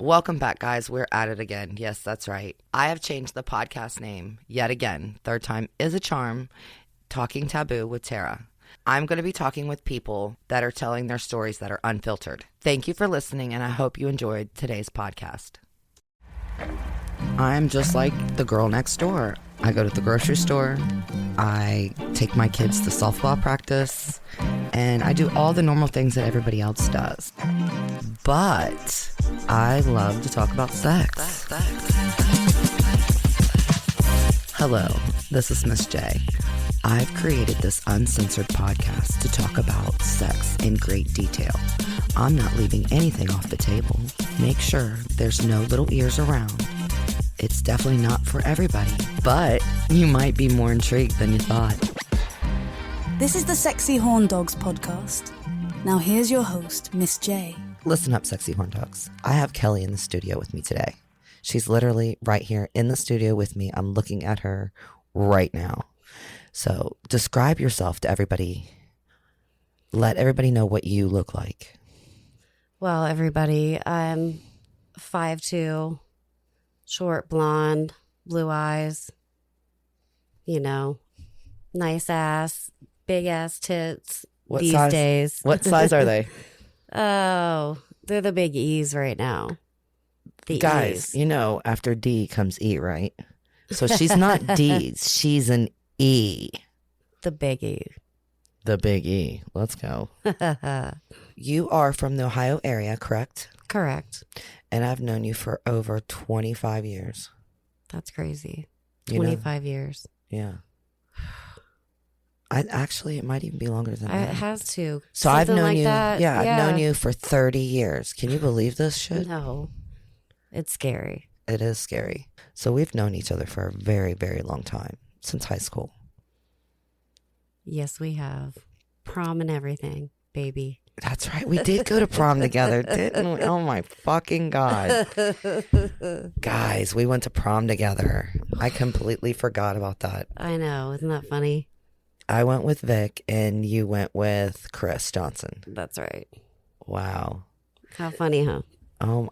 Welcome back, guys. We're at it again. Yes, that's right. I have changed the podcast name yet again. Third time is a charm. Talking Taboo with Tara. I'm going to be talking with people that are telling their stories that are unfiltered. Thank you for listening, and I hope you enjoyed today's podcast. I'm just like the girl next door. I go to the grocery store, I take my kids to softball practice, and I do all the normal things that everybody else does. But I love to talk about sex. Hello, this is MissJ. I've created this uncensored podcast to talk about sex in great detail. I'm not leaving anything off the table. Make sure there's no little ears around. It's definitely not for everybody, but you might be more intrigued than you thought. This is the Sexy Horn Dogs podcast. Now here's your host, MissJ. Listen up, sexy horn dogs. I have Kelli in the studio with me today. She's literally right here in the studio with me. I'm looking at her right now. So describe yourself to everybody. Let everybody know what you look like. Well, everybody, I'm 5'2", short, blonde, blue eyes, nice ass, big ass tits these days. What size are they? Oh, they're the big E's right now. Guys, E's. After D comes E, right? So she's not D, she's an E. The big E. The big E. Let's go. You are from the Ohio area, correct? Correct. And I've known you for over 25 years. That's crazy. 25 years. Yeah. It might even be longer than that. It has to. So I've known you. That. Yeah, I've known you for 30 years. Can you believe this shit? No. It's scary. It is scary. So we've known each other for a very, very long time, since high school. Yes, we have. Prom and everything, baby. That's right. We did go to prom together, didn't we? Oh my fucking God. Guys, we went to prom together. I completely forgot about that. I know. Isn't that funny? I went with Vic and you went with Chris Johnson. That's right. Wow. How funny, huh?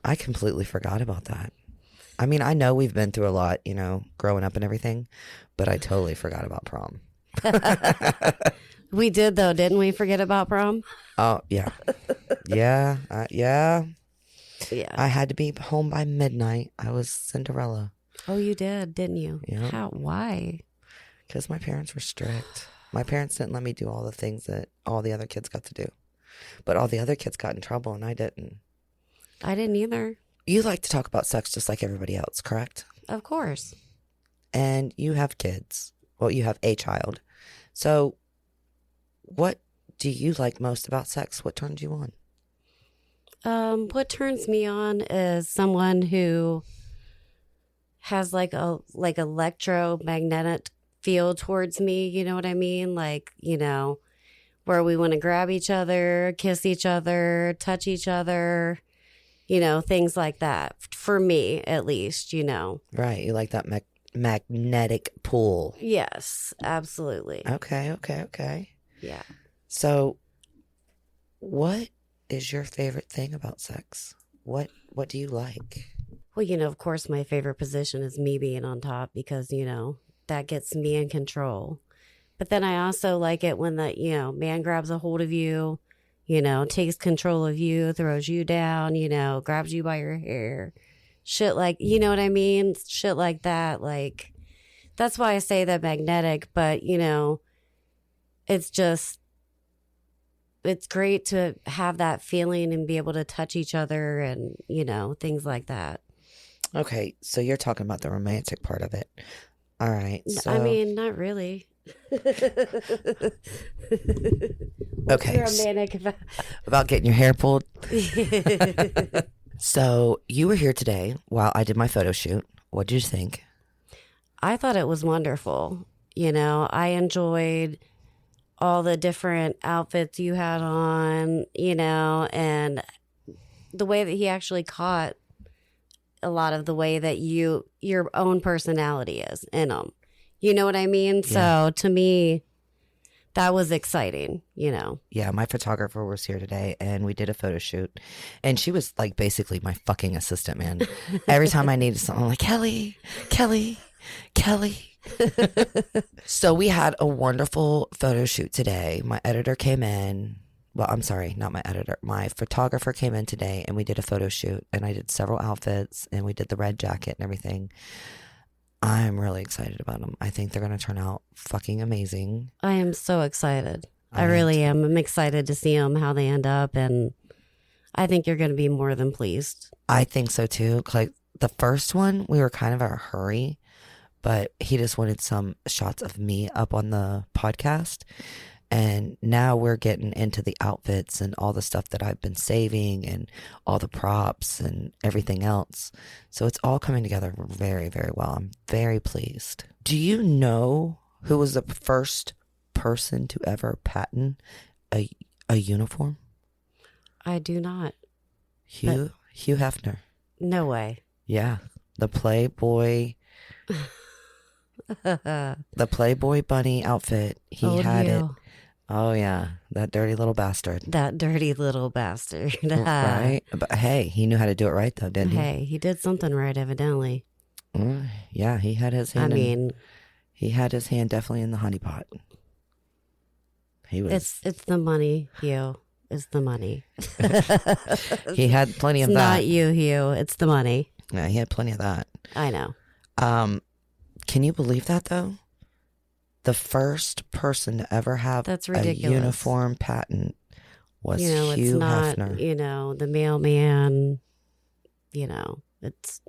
I completely forgot about that. I mean, I know we've been through a lot, growing up and everything, but I totally forgot about prom. We did, though, didn't we forget about prom? Oh, yeah. Yeah. Yeah. I had to be home by midnight. I was Cinderella. Oh, you did, didn't you? Yeah. How? Why? Because my parents were strict. My parents didn't let me do all the things that all the other kids got to do. But all the other kids got in trouble and I didn't. I didn't either. You like to talk about sex just like everybody else, correct? Of course. And you have kids. Well, you have a child. So what do you like most about sex? What turns you on? What turns me on is someone who has like electromagnetic field towards me, you know what I mean? Like, where we want to grab each other, kiss each other, touch each other, things like that. For me, at least, Right. You like that magnetic pull. Yes, absolutely. Okay. Yeah. So what is your favorite thing about sex? What do you like? Well, of course, my favorite position is me being on top because, that gets me in control. But then I also like it when the, man grabs a hold of you, takes control of you, throws you down, grabs you by your hair. Shit like, you know what I mean? Shit like that. Like, that's why I say that magnetic, but, it's just, it's great to have that feeling and be able to touch each other and, things like that. Okay, so you're talking about the romantic part of it. All right. So I mean, not really. Okay. Romantic about getting your hair pulled. So you were here today while I did my photo shoot. What did you think? I thought it was wonderful. I enjoyed all the different outfits you had on, and the way that he actually caught a lot of the way that your own personality is in them. You know what I mean? Yeah. So to me, that was exciting, you know. Yeah, my photographer was here today and we did a photo shoot. And she was like basically my fucking assistant, man. Every time I needed something, I'm like, Kelli. So we had a wonderful photo shoot today. My editor came in. Well, I'm sorry, not my editor. My photographer came in today and we did a photo shoot and I did several outfits and we did the red jacket and everything. I'm really excited about them. I think they're going to turn out fucking amazing. I am so excited. I really am. I'm excited to see them, how they end up. And I think you're going to be more than pleased. I think so too. Like the first one, we were kind of in a hurry, but he just wanted some shots of me up on the podcast. And now we're getting into the outfits and all the stuff that I've been saving and all the props and everything else. So it's all coming together very, very well. I'm very pleased. Do you know who was the first person to ever patent a uniform? I do not. Hugh Hefner. No way. Yeah. The Playboy bunny outfit. He had it. Oh, yeah. That dirty little bastard. Right? But hey, he knew how to do it right, though, didn't he? Hey, he did something right, evidently. Yeah, he had his hand. He had his hand definitely in the honeypot. He was. It's the money, Hugh. It's the money. He had plenty of that. Not you, Hugh. It's the money. Yeah, he had plenty of that. I know. Can you believe that, though? The first person to ever have That's a ridiculous. uniform patent was Hugh it's not, Hefner. The mailman. It's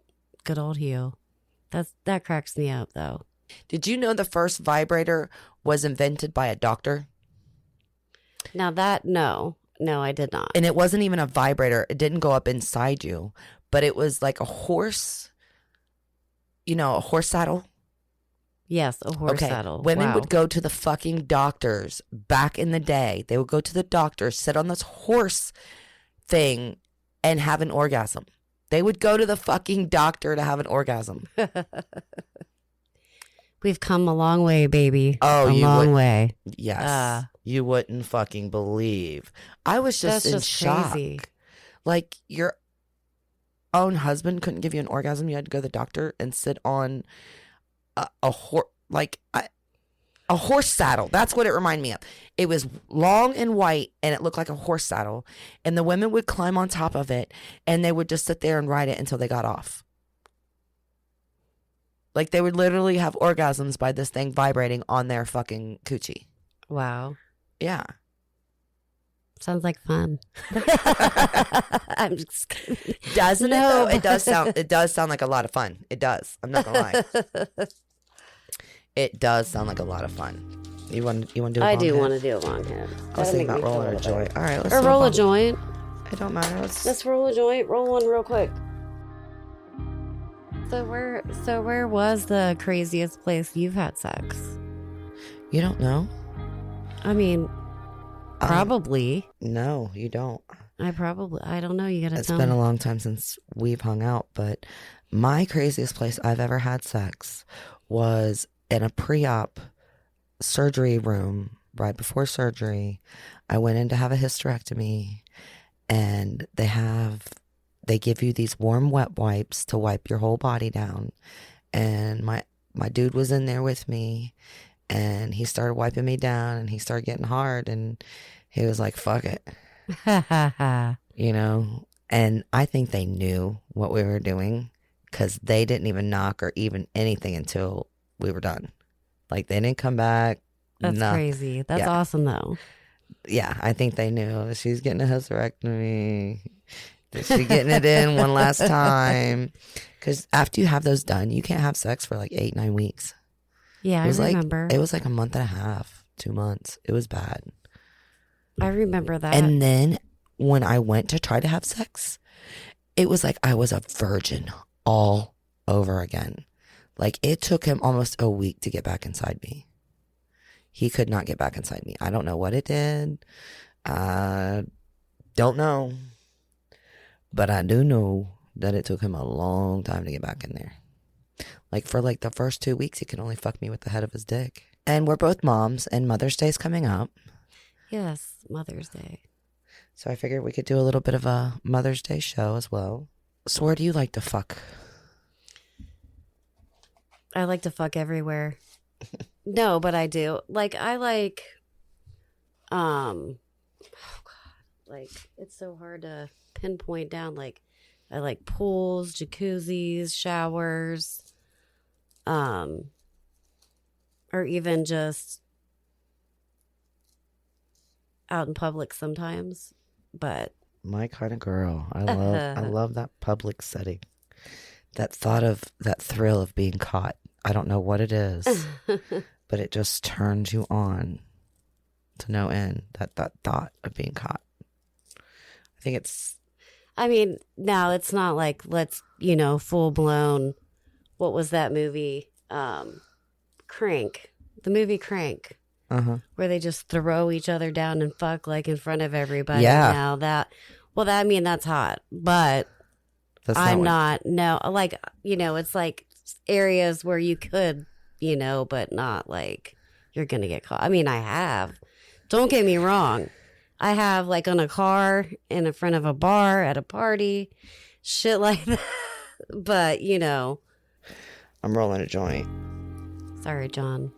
good old Hugh. That cracks me up, though. Did you know the first vibrator was invented by a doctor? Now no, I did not. And it wasn't even a vibrator. It didn't go up inside you, but it was like a horse, a horse saddle. Yes, a horse saddle. Women would go to the fucking doctors back in the day. They would go to the doctor, sit on this horse thing, and have an orgasm. They would go to the fucking doctor to have an orgasm. We've come a long way, baby. Oh, a long way. Yes. You wouldn't fucking believe. I was just in shock. Crazy. Like, your own husband couldn't give you an orgasm. You had to go to the doctor and sit on a horse saddle. That's what it reminded me of. It was long and white and it looked like a horse saddle, and the women would climb on top of it and they would just sit there and ride it until they got off. Like, they would literally have orgasms by this thing vibrating on their fucking coochie. Wow. Yeah. Sounds like fun. I'm just kidding. Doesn't it though? It does sound like a lot of fun. It does. I'm not gonna lie. It does sound like a lot of fun. You want to do a long hit? I do want to do a long hit. I was thinking about rolling a joint. All right, let's roll a joint. It don't matter. Let's roll a joint. Roll one real quick. So where was the craziest place you've had sex? You don't know? I mean, probably. No, you don't. I don't know. You gotta tell me. It's been a long time since we've hung out, but my craziest place I've ever had sex was in a pre-op surgery room right before surgery. I went in to have a hysterectomy, and they give you these warm wet wipes to wipe your whole body down. And my dude was in there with me, and he started wiping me down, and he started getting hard, and he was like, fuck it. And I think they knew what we were doing, because they didn't even knock or even anything until we were done. Like, they didn't come back. That's crazy. That's awesome, though. Yeah, I think they knew. She's getting a hysterectomy. She's getting it in one last time. Because after you have those done, you can't have sex for like 8-9 weeks. Yeah, I remember. It was like a month and a half, 2 months. It was bad. I remember that. And then when I went to try to have sex, it was like I was a virgin all over again. Like, it took him almost a week to get back inside me. He could not get back inside me. I don't know what it did. Don't know. But I do know that it took him a long time to get back in there. Like, for like the first 2 weeks, he could only fuck me with the head of his dick. And we're both moms, and Mother's Day's coming up. Yes, Mother's Day. So I figured we could do a little bit of a Mother's Day show as well. So where do you like to fuck? I like to fuck everywhere. No, but I do. Like, I like, oh God, like, it's so hard to pinpoint down. Like, I like pools, jacuzzis, showers, or even just out in public sometimes. But My kind of girl. I love that public setting. That thrill of being caught. I don't know what it is, but it just turns you on to no end. That thought of being caught. I think it's. I mean, now it's not like let's, full blown. What was that movie? Crank. The movie Crank. Where they just throw each other down and fuck like in front of everybody. Yeah. Now that's hot, but I'm not. No, like it's like areas where you could, but not like you're gonna get caught. I mean, I have. Don't get me wrong. I have like on a car in front of a bar at a party, shit like that. But I'm rolling a joint. Sorry, John.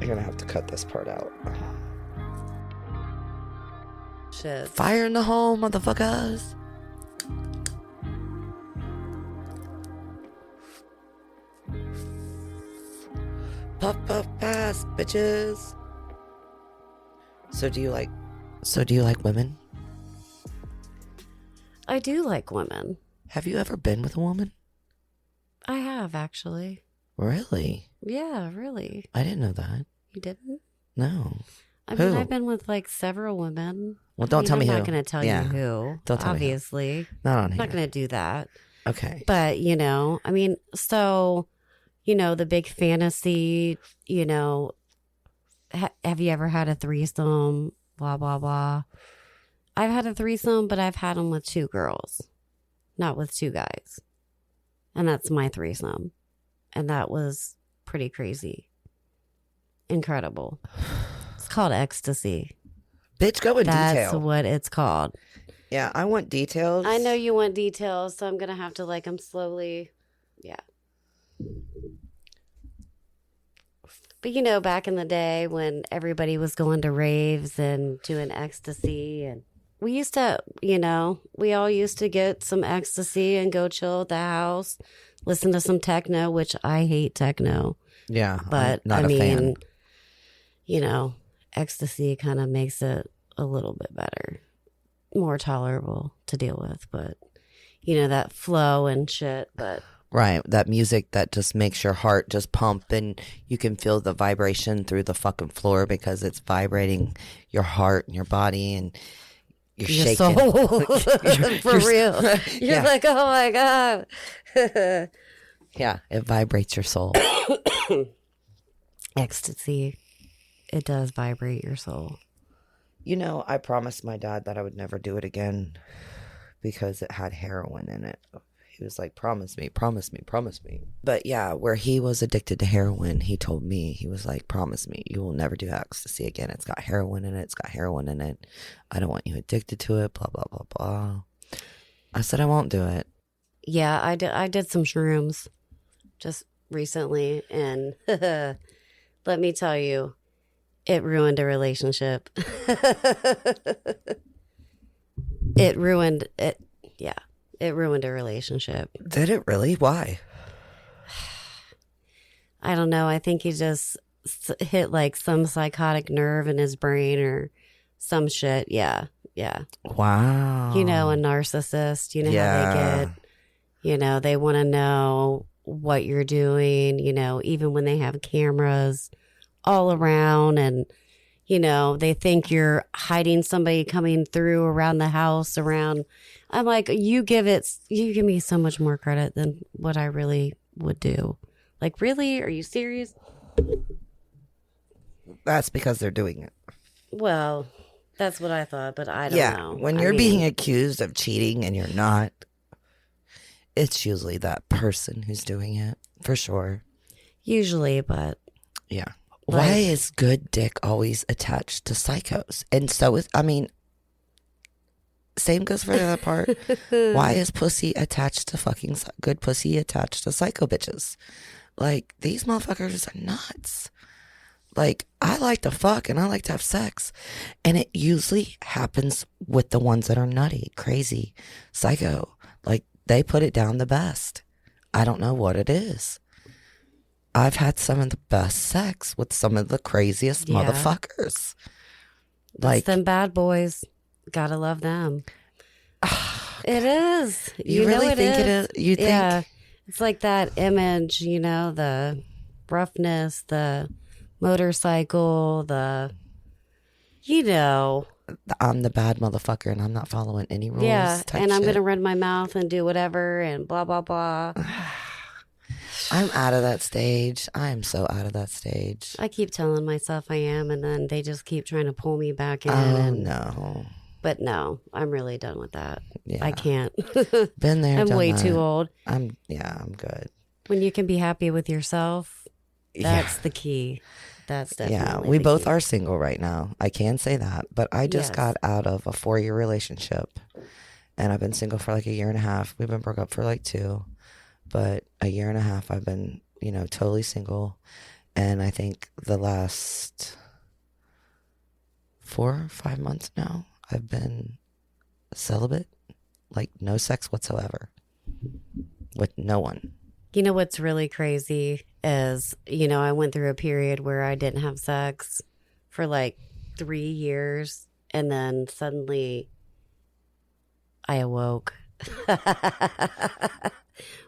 You're gonna have to cut this part out. Shit. Fire in the hole, motherfuckers. Puff puff pass, bitches. So do you like women? I do like women. Have you ever been with a woman? I have, actually. Really? Yeah, really. I didn't know that. You didn't? No. I mean, Who? I've been with like several women. Well, don't tell me who. I'm not going to tell you who. Don't tell me who. Obviously. Not on I'm here. not going to do that. Okay. But, I mean, so, the big fantasy, have you ever had a threesome? Blah, blah, blah. I've had a threesome, but I've had them with 2 girls, not with 2 guys. And that's my threesome. And that was pretty crazy. Incredible. It's called ecstasy. Bitch, go in detail. That's what it's called. Yeah, I want details. I know you want details, so I'm going to have to I'm slowly. Yeah. But back in the day when everybody was going to raves and doing ecstasy, and we used to, we all used to get some ecstasy and go chill at the house, listen to some techno, which I hate techno. Yeah, but I'm not a fan. Ecstasy kind of makes it a little bit better, more tolerable to deal with. But that flow and shit. But right, that music that just makes your heart just pump, and you can feel the vibration through the fucking floor because it's vibrating your heart and your body, and you're your shaking. soul. For real. You're like, oh my God. Yeah, it vibrates your soul. Ecstasy. It does vibrate your soul. I promised my dad that I would never do it again because it had heroin in it. He was like, promise me, promise me, promise me. But yeah, where he was addicted to heroin, he told me, he was like, promise me, you will never do ecstasy again. It's got heroin in it. It's got heroin in it. I don't want you addicted to it, blah, blah, blah, blah. I said, I won't do it. Yeah, I did some shrooms just recently. And let me tell you, it ruined a relationship. It ruined it. Yeah. It ruined a relationship. Did it really? Why? I don't know. I think he just hit like some psychotic nerve in his brain or some shit. Yeah. Yeah. Wow. A narcissist, how they get, they want to know what you're doing, even when they have cameras all around and, they think you're hiding somebody coming through around the house around. I'm like, you give me so much more credit than what I really would do. Like, really? Are you serious? That's because they're doing it. Well, that's what I thought, but I don't know. When you're being accused of cheating and you're not, it's usually that person who's doing it, for sure. Usually, but yeah. Why is good dick always attached to psychos? And so is, I mean, same goes for the other part. Why is pussy attached to fucking good pussy attached to psycho bitches? Like, these motherfuckers are nuts. Like, I like to fuck and I like to have sex. And it usually happens with the ones that are nutty, crazy, psycho. Like, they put it down the best. I don't know what it is. I've had some of the best sex with some of the craziest motherfuckers. Like, it's them bad boys. Gotta love them. It is. You really think it is? You think? Yeah. It's like that image, you know, the roughness, the motorcycle, you know. I'm the bad motherfucker and I'm not following any rules. Yeah, and I'm shit. going to run my mouth and do whatever and blah, blah, blah. I'm out of that stage. I am so out of that stage. I keep telling myself I am, and then they just keep trying to pull me back in. Oh, no. But no, I'm really done with that. Yeah. I can't. Been there, I'm done way that. too old. I'm good. When you can be happy with yourself, that's the key. That's definitely we the both key. are single right now. I can say that. But I just got out of a 4-year relationship. And I've been single for like a year and a half. We've been broke up for like 2. But a year and a half I've been, you know, totally single. And I think the last 4 or 5 months now, I've been celibate. Like, no sex whatsoever. With no one. You know what's really crazy is, you know, I went through a period where I didn't have sex for like 3 years. And then suddenly I awoke.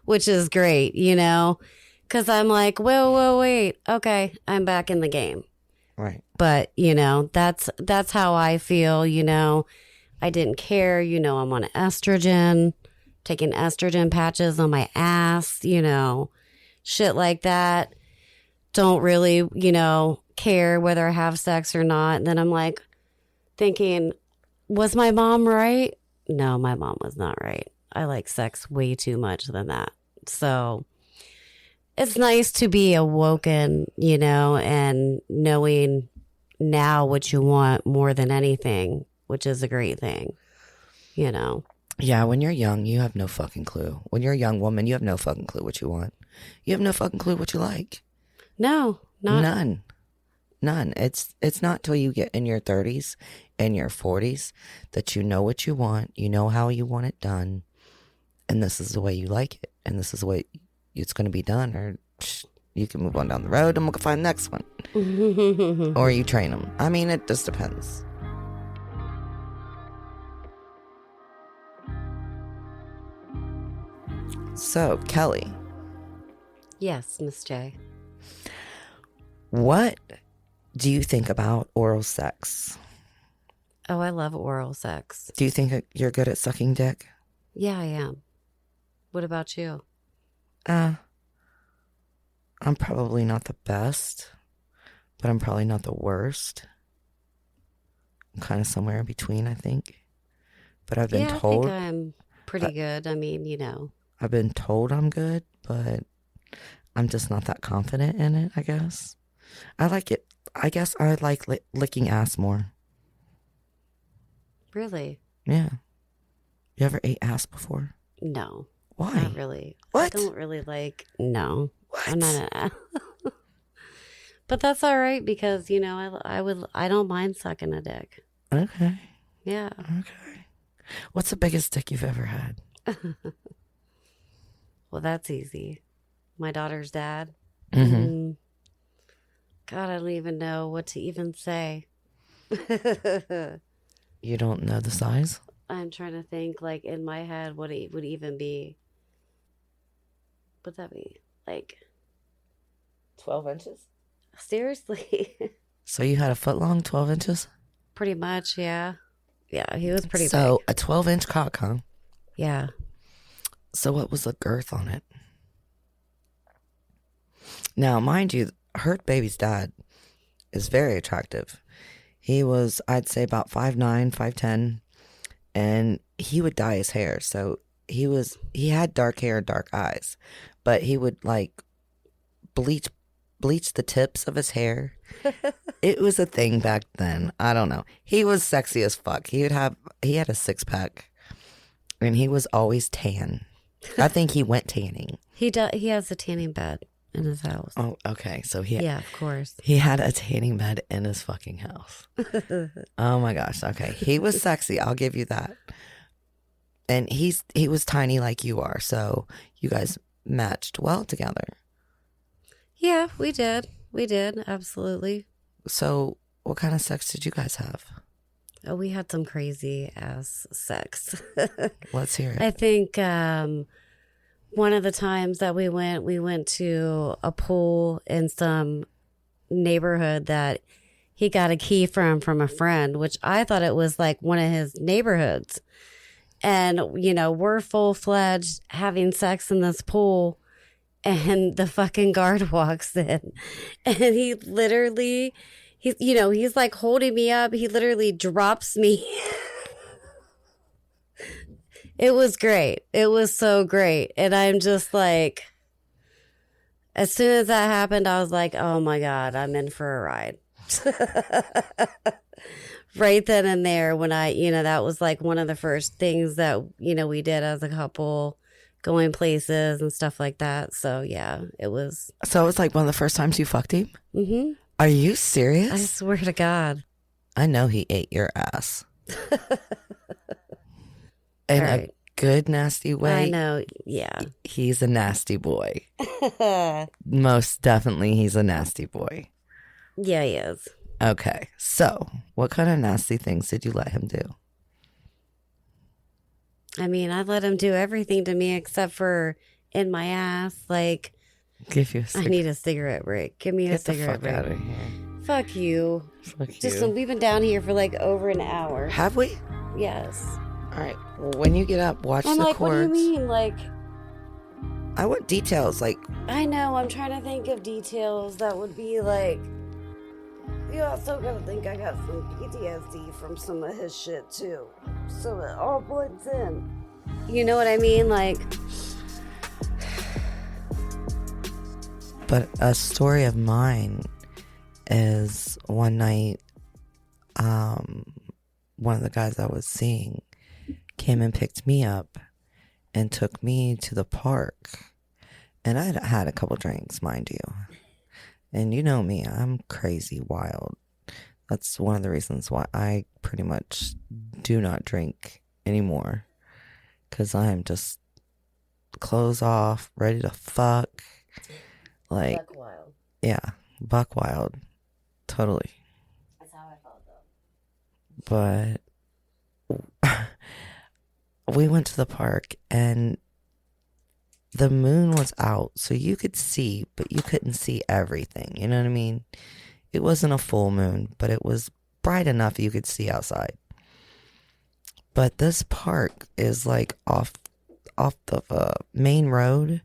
Which is great, you know, because I'm like, whoa, wait. Okay, I'm back in the game. Right. But, you know, that's how I feel, you know. I didn't care, you know, I'm on estrogen, taking estrogen patches on my ass, you know, shit like that. Don't really, you know, care whether I have sex or not. And then I'm like thinking, was my mom right? No, my mom was not right. I like sex way too much than that. So it's nice to be awoken, you know, and knowing now what you want more than anything, which is a great thing, you know. Yeah, when you're young, you have no fucking clue. When you're a young woman, you have no fucking clue what you want. You have no fucking clue what you like. No, None. It's not till you get in your 30s and your 40s that you know what you want. You know how you want it done. And this is the way you like it. And this is the way it's going to be done. Or you can move on down the road and we'll find the next one. Or you train them. I mean, it just depends. So, Kelly. Yes, MissJ. What do you think about oral sex? Oh, I love oral sex. Do you think you're good at sucking dick? Yeah, I am. What about you? I'm probably not the best, but I'm probably not the worst. I'm kind of somewhere in between, I think. But I've been told. I think I'm pretty good. I mean, you know. I've been told I'm good, but I'm just not that confident in it, I guess. I like it. I guess I like licking ass more. Really? Yeah. You ever ate ass before? No. Why? Not really. What? I don't really like, no. What? I'm not But that's all right because, you know, I don't mind sucking a dick. Okay. Yeah. Okay. What's the biggest dick you've ever had? Well, that's easy. My daughter's dad. Mm-hmm. God, I don't even know what to even say. You don't know the size? I'm trying to think, like, in my head, what it would even be. What'd that be? Like 12 inches? Seriously? So you had a foot long, 12 inches? Pretty much, yeah. Yeah, he was pretty So big. a 12-inch cock, huh? Yeah. So what was the girth on it? Now, mind you, her baby's dad is very attractive. He was, I'd say, about 5'9", 5'10", and he would dye his hair. So he had dark hair and dark eyes, but he would like bleach bleach the tips of his hair. It was a thing back then. I don't know. He was sexy as fuck. He had a 6-pack, and he was always tan. I think he went tanning. He has a tanning bed in his house. Oh, okay. So yeah, of course. He had a tanning bed in his fucking house. Oh my gosh. Okay. He was sexy. I'll give you that. And he was tiny like you are. So you guys matched well together. Yeah, we did. We did. Absolutely. So what kind of sex did you guys have? Oh, we had some crazy ass sex. Let's hear it. I think one of the times that we went to a pool in some neighborhood that he got a key from a friend, which I thought it was like one of his neighborhoods. And, you know, we're full-fledged having sex in this pool, and the fucking guard walks in, and he literally, he's like holding me up. He literally drops me. It was great. It was so great. And I'm just like, as soon as that happened, I was like, oh my God, I'm in for a ride. Right then and there, when that was like one of the first things that, we did as a couple, going places and stuff like that. So yeah, it was. So it was like one of the first times you fucked him? Mm-hmm. Are you serious? I swear to God. I know he ate your ass. In Right. a good, nasty way. I know, yeah. He's a nasty boy. Most definitely he's a nasty boy. Yeah, he is. Okay, so what kind of nasty things did you let him do? I mean, I let him do everything to me except for in my ass. Like, Give you a I cigarette. need a cigarette break. Give me a Get the cigarette fuck break. out of here. Fuck you. Fuck Just you. we've been down here for like over an hour. Have we? Yes. All right. Well, when you get up, watch I'm the like, cords. what do you mean? Like, I want details. Like, I know. I'm trying to think of details that would be like. You also gotta think I got some PTSD from some of his shit too. So it all blends in. You know what I mean? Like. but a story of mine is one night, one of the guys I was seeing came and picked me up and took me to the park. And I'd had a couple drinks, mind you. And you know me, I'm crazy wild. That's one of the reasons why I pretty much do not drink anymore. Because I'm just clothes off, ready to fuck. Like, Buck wild. yeah, buck wild. Totally. That's how I felt though. But we went to the park and the moon was out, so you could see, but you couldn't see everything. You know what I mean? It wasn't a full moon, but it was bright enough you could see outside. But this park is like off the main road,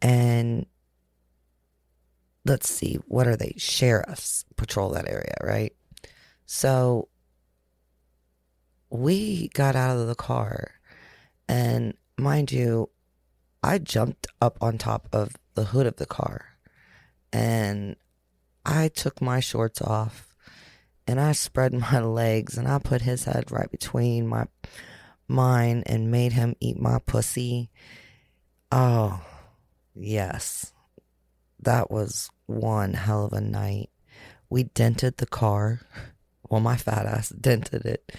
and let's see, what are they? Sheriffs patrol that area, right? So we got out of the car, and mind you, I jumped up on top of the hood of the car, and I took my shorts off, and I spread my legs, and I put his head right between mine and made him eat my pussy. Oh, yes. That was one hell of a night. We dented the car. Well, my fat ass dented it.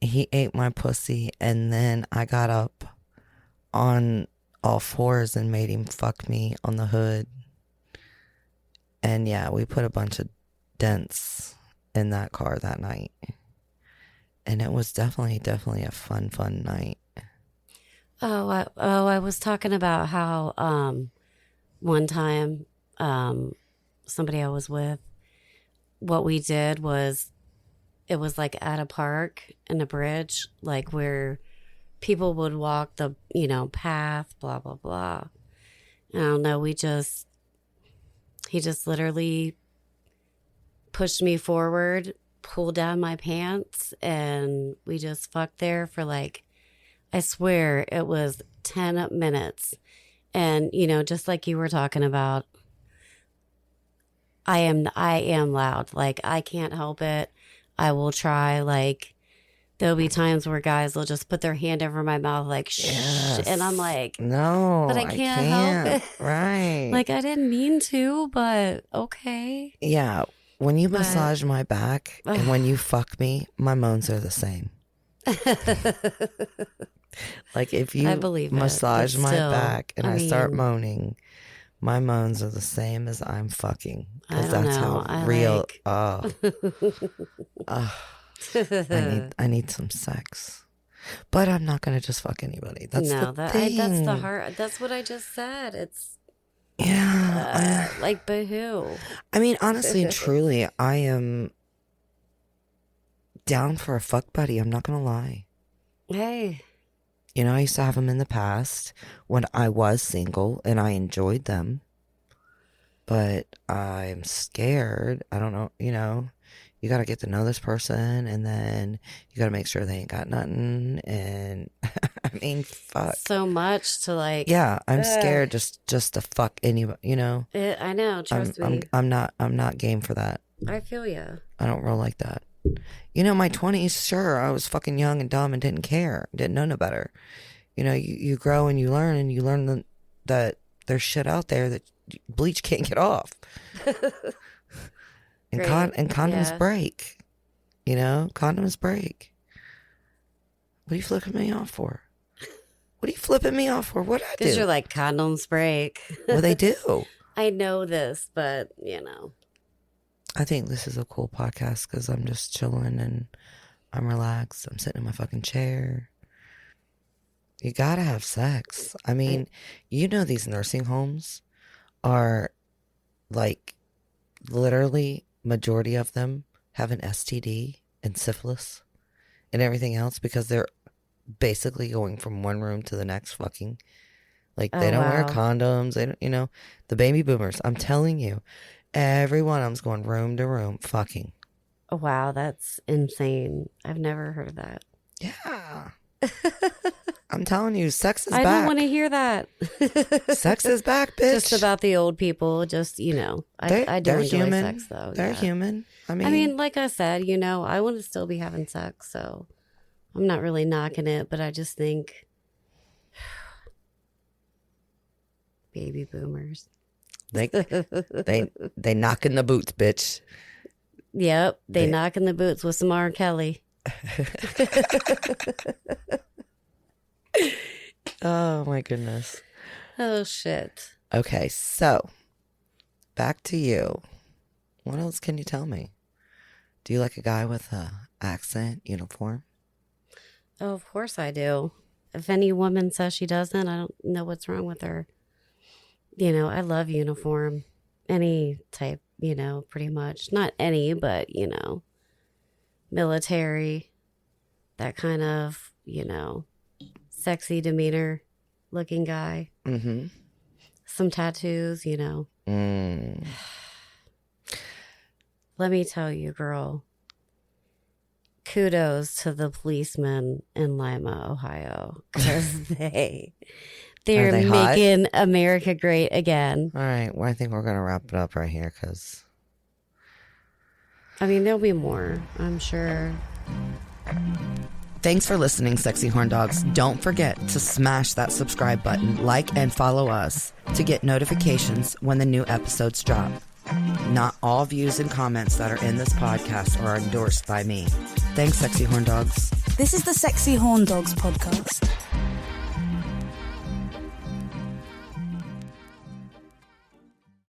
He ate my pussy, and then I got up on all fours and made him fuck me on the hood. And yeah, we put a bunch of dents in that car that night. And it was definitely a fun night. I was talking about how one time somebody I was with, what we did was, it was like at a park in a bridge, like where people would walk the, path, blah, blah, blah. I don't know. He just literally pushed me forward, pulled down my pants, and we just fucked there for like, I swear it was 10 minutes. And, just like you were talking about, I am loud. Like, I can't help it. I will try. Like, there'll be times where guys will just put their hand over my mouth, like, shh. Yes. And I'm like, no, but I can't help it. Right. Like, I didn't mean to, but okay. Yeah. When you massage my back and when you fuck me, my moans are the same. Like, if you massage my back and I start moaning, my moans are the same as I'm fucking. Because that's how real. I need some sex. But I'm not going to just fuck anybody. That's the thing. That's the hard. That's what I just said. It's. Yeah. Like, but who? I mean, honestly and truly, I am down for a fuck buddy. I'm not going to lie. Hey. You know, I used to have them in the past when I was single and I enjoyed them. But I'm scared. I don't know, you know, you got to get to know this person and then you got to make sure they ain't got nothing. And I mean, fuck. So much to like. Yeah, I'm scared just to fuck anybody, you know. I know, trust me. I'm not game for that. I feel you. I don't roll like that. You know, my 20s, sure, I was fucking young and dumb and didn't care, didn't know no better. You know, you grow and you learn that there's shit out there that bleach can't get off. And condoms break. You know, condoms break. What are you flipping me off for? What are you flipping me off for? What I do? Because you're like, condoms break. Well, they do. I know this, but, you know. I think this is a cool podcast because I'm just chilling and I'm relaxed. I'm sitting in my fucking chair. You gotta have sex. I mean, you know, these nursing homes are like literally majority of them have an STD and syphilis and everything else because they're basically going from one room to the next fucking. Like, they don't wear condoms. They don't, you know, the baby boomers. I'm telling you, every one of them's going room to room fucking. Oh, wow, that's insane. I've never heard of that. Yeah. I'm telling you, sex is back. I don't want to hear that. Sex is back, bitch. Just about the old people. Just, you know, I do enjoy human. sex, though. They're human. I mean, like I said, you know, I want to still be having sex, so I'm not really knocking it, but I just think baby boomers. They knocking the boots, bitch. Yep, they knocking the boots with some R. Kelly. Oh my goodness. Oh shit. Okay, so back to you. What else can you tell me? Do you like a guy with a accent uniform? Oh, of course I do. If any woman says she doesn't, I don't know what's wrong with her. You know, I love uniform. Any type, you know, pretty much. Not any, but, you know, military, that kind of, you know, sexy demeanor looking guy. Mm-hmm. Some tattoos, you know. Let me tell you, girl, kudos to the policemen in Lima, Ohio, because they're making America great again. All right. Well, I think we're going to wrap it up right here because, I mean, there'll be more, I'm sure. Thanks for listening, Sexy Horn Dogs. Don't forget to smash that subscribe button, like and follow us to get notifications when the new episodes drop. Not all views and comments that are in this podcast are endorsed by me. Thanks, Sexy Horn Dogs. This is the Sexy Horn Dogs podcast.